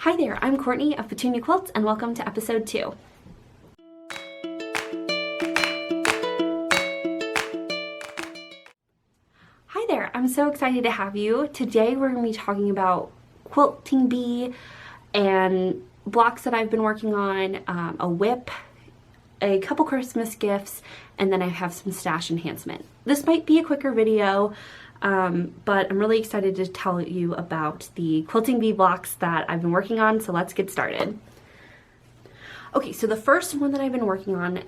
Hi there, I'm Courtney of Petunia Quilts and welcome to episode 2. Hi there, I'm so excited to have you. Today we're going to be talking about Quilting Bee and blocks that I've been working on, a whip, a couple Christmas gifts, and then I have some stash enhancement. This might be a quicker video, but I'm really excited to tell you about the Quilting Bee blocks that I've been working on, so let's get started. Okay, so the first one that I've been working on,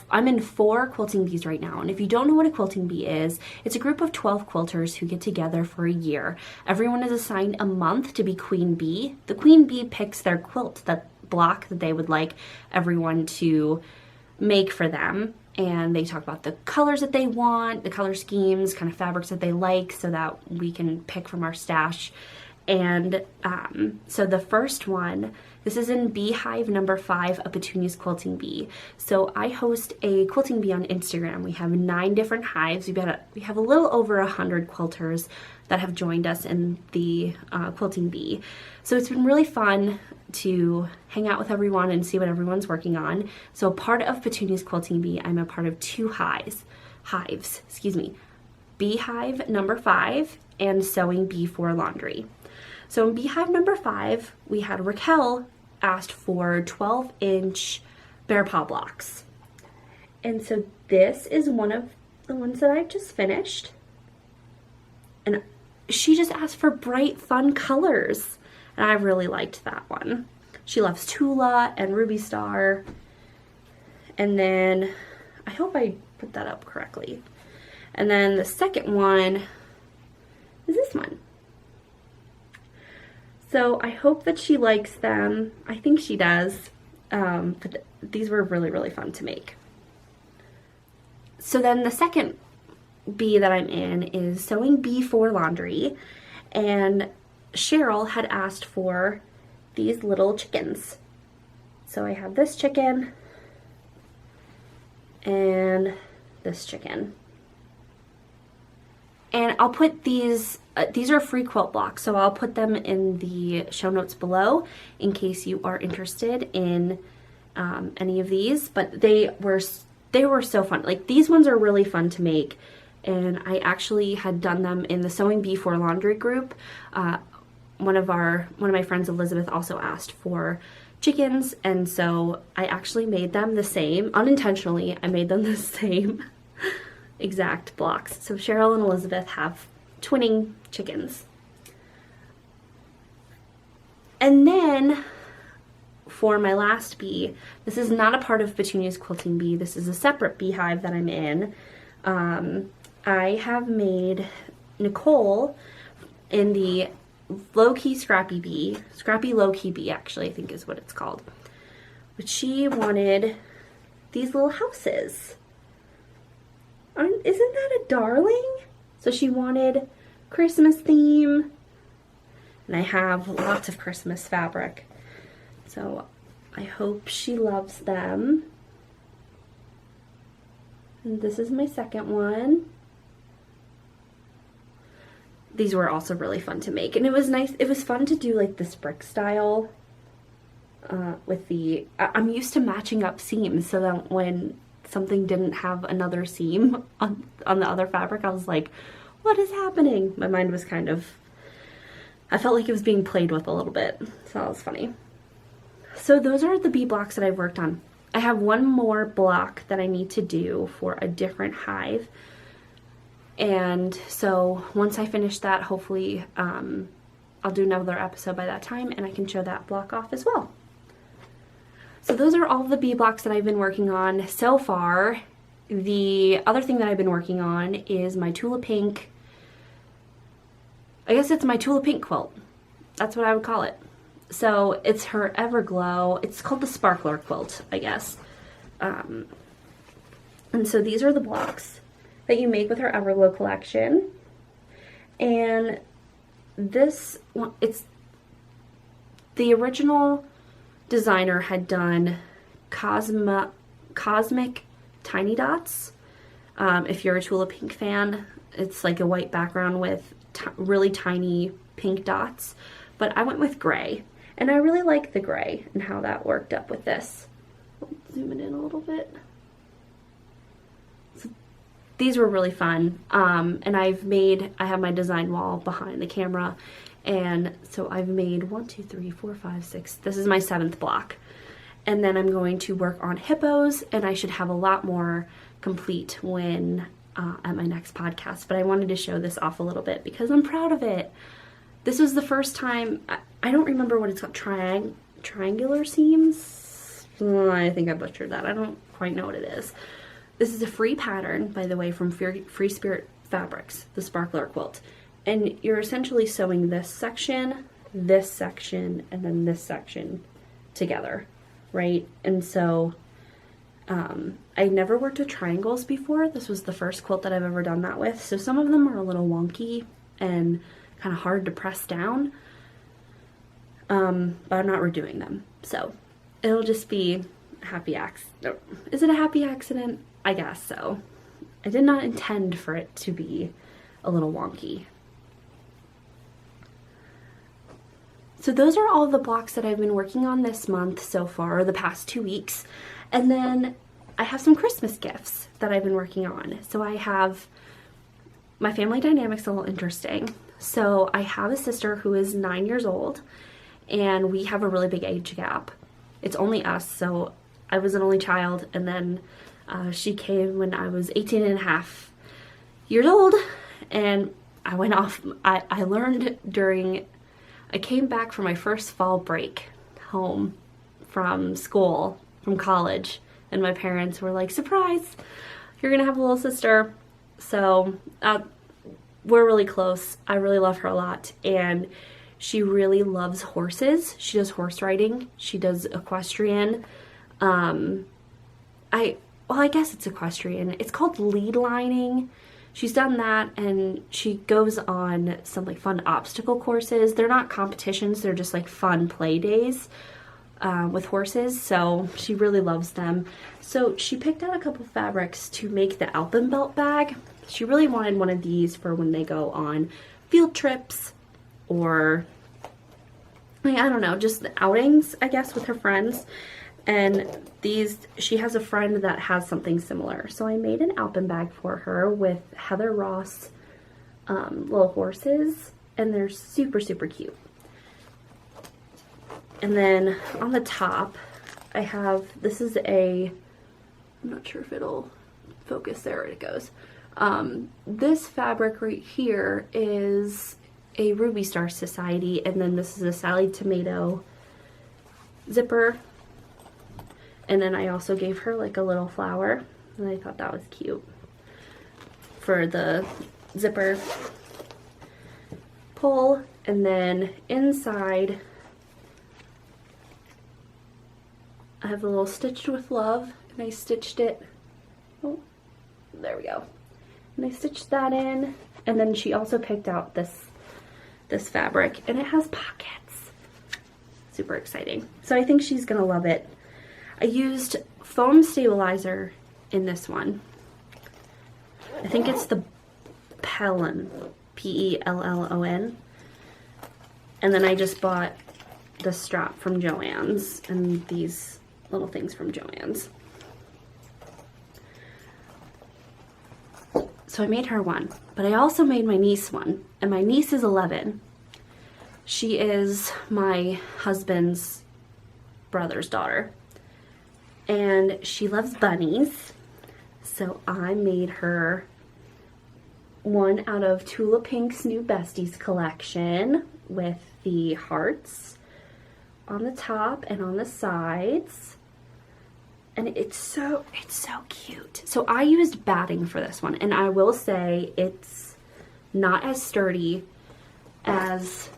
I'm in 4 quilting bees right now, and if you don't know what a quilting bee is, it's a group of 12 quilters who get together for a year. Everyone is assigned a month to be queen bee. The queen bee picks their quilt, that block that they would like everyone to make for them, and they talk about the colors that they want, the color schemes, kind of fabrics that they like, so that we can pick from our stash. And so the first one, this is in beehive number 5 of Petunia's Quilting Bee. So I host a quilting bee on Instagram. We have 9 different hives. We have a little over 100 quilters that have joined us in the quilting bee. So it's been really fun to hang out with everyone and see what everyone's working on. So a part of Petunia's Quilting Bee, I'm a part of 2 hives, beehive number 5 and sewing bee for laundry. So in beehive number 5, we had Raquel asked for 12-inch bear paw blocks. And so this is one of the ones that I've just finished. And she just asked for bright, fun colors. And I really liked that one. She loves Tula and Ruby Star. And then, I hope I put that up correctly. And then the second one is this one. So I hope that she likes them. I think she does. But these were really, really fun to make. So then the second bee that I'm in is sewing bee for laundry. And Cheryl had asked for these little chickens. So I have this chicken and this chicken. And I'll put these are free quilt blocks, so I'll put them in the show notes below in case you are interested in any of these. But they were so fun. Like, these ones are really fun to make, and I actually had done them in the Sewing Bee for Laundry group. One of my friends, Elizabeth, also asked for chickens, and so I actually made them the same, unintentionally. I made them the same exact blocks. So Cheryl and Elizabeth have twinning chickens. And then for my last bee, this is not a part of Petunia's Quilting Bee. This is a separate beehive that I'm in. I have made Nicole in the low-key scrappy low-key bee, actually, I think is what it's called. But she wanted these little houses. Isn't that a darling? So she wanted Christmas theme, and I have lots of Christmas fabric. So I hope she loves them. And this is my second one. These were also really fun to make, and it was nice. It was fun to do like this brick style with the, I'm used to matching up seams, so that when something didn't have another seam on the other fabric, I was like, what is happening? My mind was I felt like it was being played with a little bit, so that was funny. So those are the bee blocks that I've worked on. I have one more block that I need to do for a different hive. And so once I finish that, hopefully I'll do another episode by that time, and I can show that block off as well. So those are all the bee blocks that I've been working on so far. The other thing that I've been working on is my Tula Pink, I guess it's my Tula Pink quilt. That's what I would call it. So it's her Everglow. It's called the Sparkler quilt, I guess. And so these are the blocks that you make with her Everglow collection. And this one, it's the original designer had done cosmic tiny dots. If you're a Tula Pink fan, it's like a white background with really tiny pink dots. But I went with gray, And I really like the gray and how that worked up with this. Zoom it in a little bit. So these were really fun. And I have my design wall behind the camera. And so I've made 1, 2, 3, 4, 5, 6. This is my 7th block. And then I'm going to work on hippos, and I should have a lot more complete when at my next podcast. But I wanted to show this off a little bit because I'm proud of it. This was the first time, I don't remember what it's called, triangular seams? I think I butchered that. I don't quite know what it is. This is a free pattern, by the way, from Free Spirit Fabrics, the Sparkler quilt. And you're essentially sewing this section, and then this section together, right? And so I never worked with triangles before. This was the first quilt that I've ever done that with. So some of them are a little wonky and kind of hard to press down, but I'm not redoing them. So it'll just be a happy accident. Is it a happy accident? I guess so. I did not intend for it to be a little wonky. So those are all the blocks that I've been working on this month so far, the past 2 weeks. And then I have some Christmas gifts that I've been working on. So I have, my family dynamic's a little interesting. So I have a sister who is 9 years old, and we have a really big age gap. It's only us, so I was an only child, and then she came when I was 18 and a half years old, and I went off, I learned during, I came back from my first fall break home from school, from college, and my parents were like, surprise, you're gonna have a little sister. So we're really close. I really love her a lot, and she really loves horses. She does horse riding. She does equestrian. I guess it's equestrian. It's called lead lining. She's done that, and she goes on some like fun obstacle courses. They're not competitions. They're just like fun play days with horses. So she really loves them. So she picked out a couple fabrics to make the Alpen belt bag. She really wanted one of these for when they go on field trips or, I don't know, just outings, I guess, with her friends. And these, she has a friend that has something similar. So I made an Alpen bag for her with Heather Ross little horses, and they're super, super cute. And then on the top, I have, this is a, I'm not sure if it'll focus, there it goes. This fabric right here is a Ruby Star Society, and then this is a Sally Tomato zipper. And then I also gave her like a little flower, and I thought that was cute for the zipper pull. And then inside I have a little stitched with love, and I stitched it, oh, there we go. And I stitched that in, and then she also picked out this fabric, and it has pockets. Super exciting. So I think she's gonna love it. I used foam stabilizer in this one. I think it's the Pellon, P-E-L-L-O-N. And then I just bought the strap from Joann's and these little things from Joann's. So I made her one, but I also made my niece one, and my niece is 11. She is my husband's brother's daughter, and she loves bunnies. So I made her one out of Tula Pink's new Besties collection with the hearts on the top and on the sides. And it's so cute. So I used batting for this one, and I will say it's not as sturdy as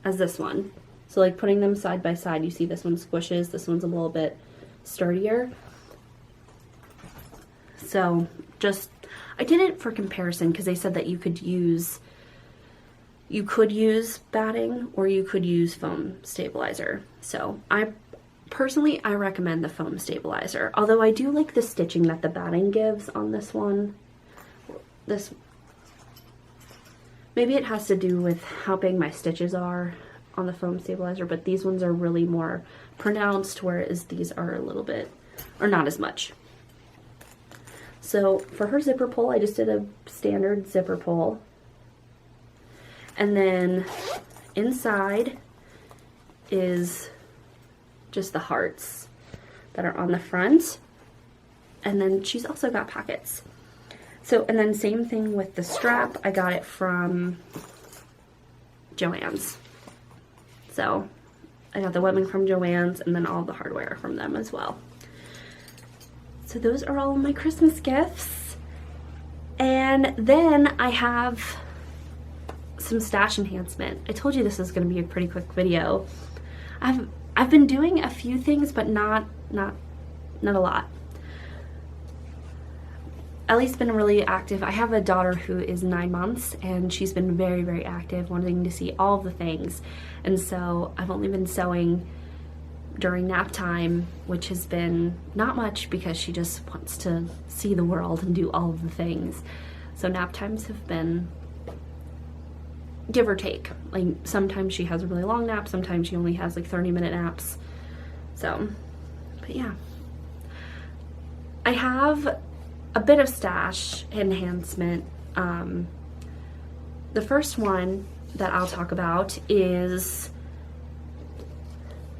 this one. So like putting them side by side, you see this one squishes, this one's a little bit sturdier. So just, I did it for comparison because they said that you could use batting or you could use foam stabilizer. So personally, I recommend the foam stabilizer, although I do like the stitching that the batting gives on this one. Maybe it has to do with how big my stitches are, on the foam stabilizer, but these ones are really more pronounced, whereas these are a little bit, or not as much. So for her zipper pull, I just did a standard zipper pull. And then inside is just the hearts that are on the front. And then she's also got pockets. So, and then same thing with the strap. I got it from Joann's. So I got the webbing from Joann's and then all the hardware from them as well. So those are all my Christmas gifts. And then I have some stash enhancement. I told you this is going to be a pretty quick video. I've been doing a few things, but not a lot. Ellie's been really active. I have a daughter who is 9 months, and she's been very, very active, wanting to see all of the things. And so I've only been sewing during nap time, which has been not much because she just wants to see the world and do all of the things. So nap times have been give or take. Like sometimes she has a really long nap, sometimes she only has like 30-minute naps. So, but yeah. I have a bit of stash enhancement. The first one that I'll talk about is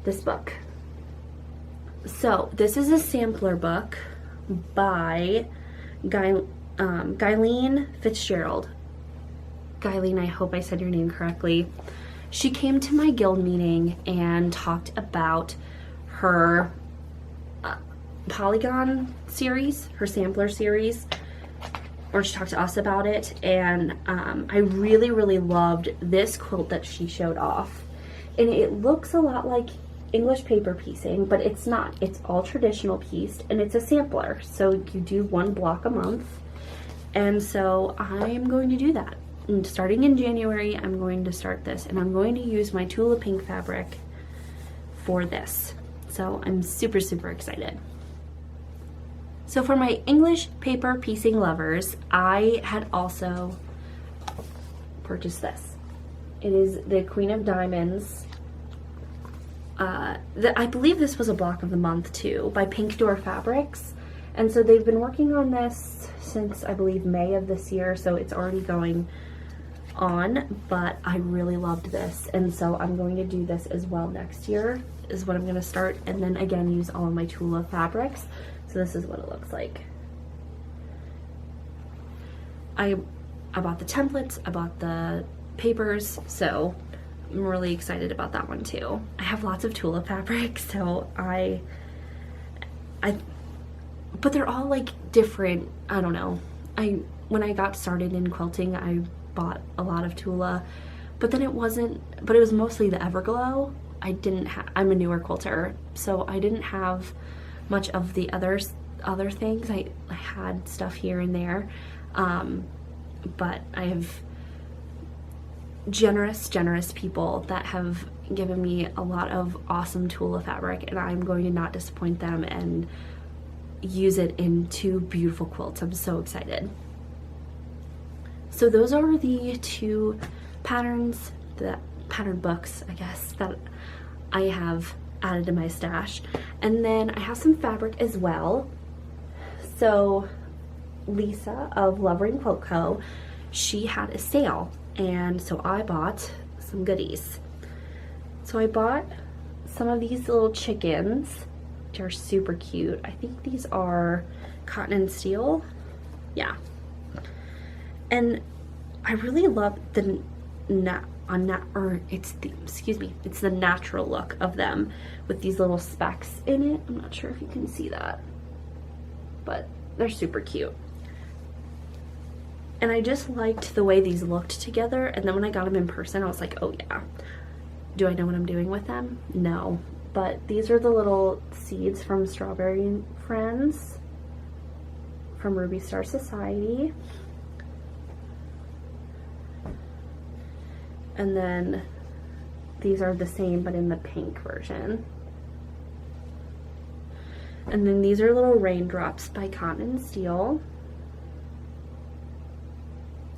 this book. So this is a sampler book by Gyleen Fitzgerald. Gyleen, I hope I said your name correctly. She came to my guild meeting and talked about her Polygon series, her sampler series, or she talked to us about it, and I really, really loved this quilt that she showed off. And it looks a lot like English paper piecing, but it's not. It's all traditional pieced, and it's a sampler, so you do 1 block a month. And so I'm going to do that. And starting in January, I'm going to start this, and I'm going to use my Tula Pink fabric for this. So I'm super, super excited. So for my English paper piecing lovers, I had also purchased this. It is the Queen of Diamonds. I believe this was a block of the month too, by Pink Door Fabrics. And so they've been working on this since I believe May of this year, so it's already going on, but I really loved this, and so I'm going to do this as well next year is what I'm going to start, and then again use all of my Tula fabrics. So this is what it looks like. I bought the templates, I bought the papers, so I'm really excited about that one too. I have lots of Tula fabrics, so but they're all like different. I don't know. When I got started in quilting, I bought a lot of Tula, but then it was mostly the Everglow. I'm a newer quilter, so I didn't have much of the other things. I had stuff here and there, but I have generous people that have given me a lot of awesome Tula fabric, and I'm going to not disappoint them and use it in 2 beautiful quilts. I'm so excited. So those are the 2 patterns, the pattern books, I guess, that I have added to my stash. And then I have some fabric as well. So Lisa of Lovering Quilt Co, she had a sale, and so I bought some goodies. So I bought some of these little chickens, which are super cute. I think these are cotton and steel. Yeah. And I really love the it's the natural look of them with these little specks in it. I'm not sure if you can see that, but they're super cute. And I just liked the way these looked together, and then when I got them in person, I was like, oh yeah. Do I know what I'm doing with them? No. But these are the little seeds from Strawberry Friends from Ruby Star Society. And then these are the same but in the pink version. And then these are little raindrops by Cotton and Steel.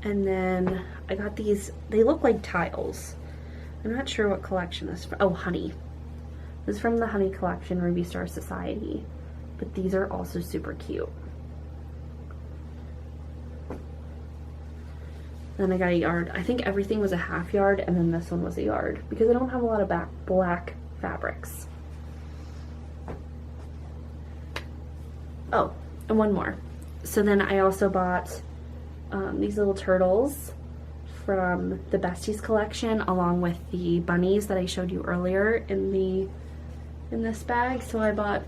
And then I got these, they look like tiles. I'm not sure what collection this is from. Oh, Honey. This is from the Honey collection, Ruby Star Society. But these are also super cute. Then I got a yard. I think everything was a half yard, and then this one was a yard, because I don't have a lot of black fabrics. Oh, and one more. So then I also bought these little turtles from the Besties collection, along with the bunnies that I showed you earlier in this bag. So I bought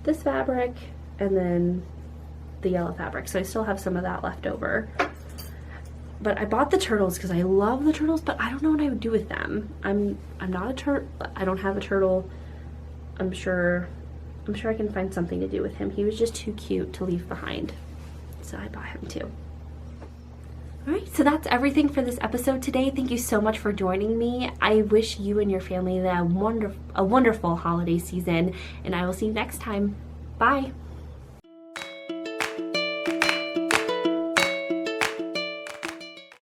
this fabric and then the yellow fabric. So I still have some of that left over. But I bought the turtles because I love the turtles, but I don't know what I would do with them. I'm not a turtle. I don't have a turtle. I'm sure I can find something to do with him. He was just too cute to leave behind. So I bought him too. Alright, so that's everything for this episode today. Thank you so much for joining me. I wish you and your family a wonderful holiday season, and I will see you next time. Bye!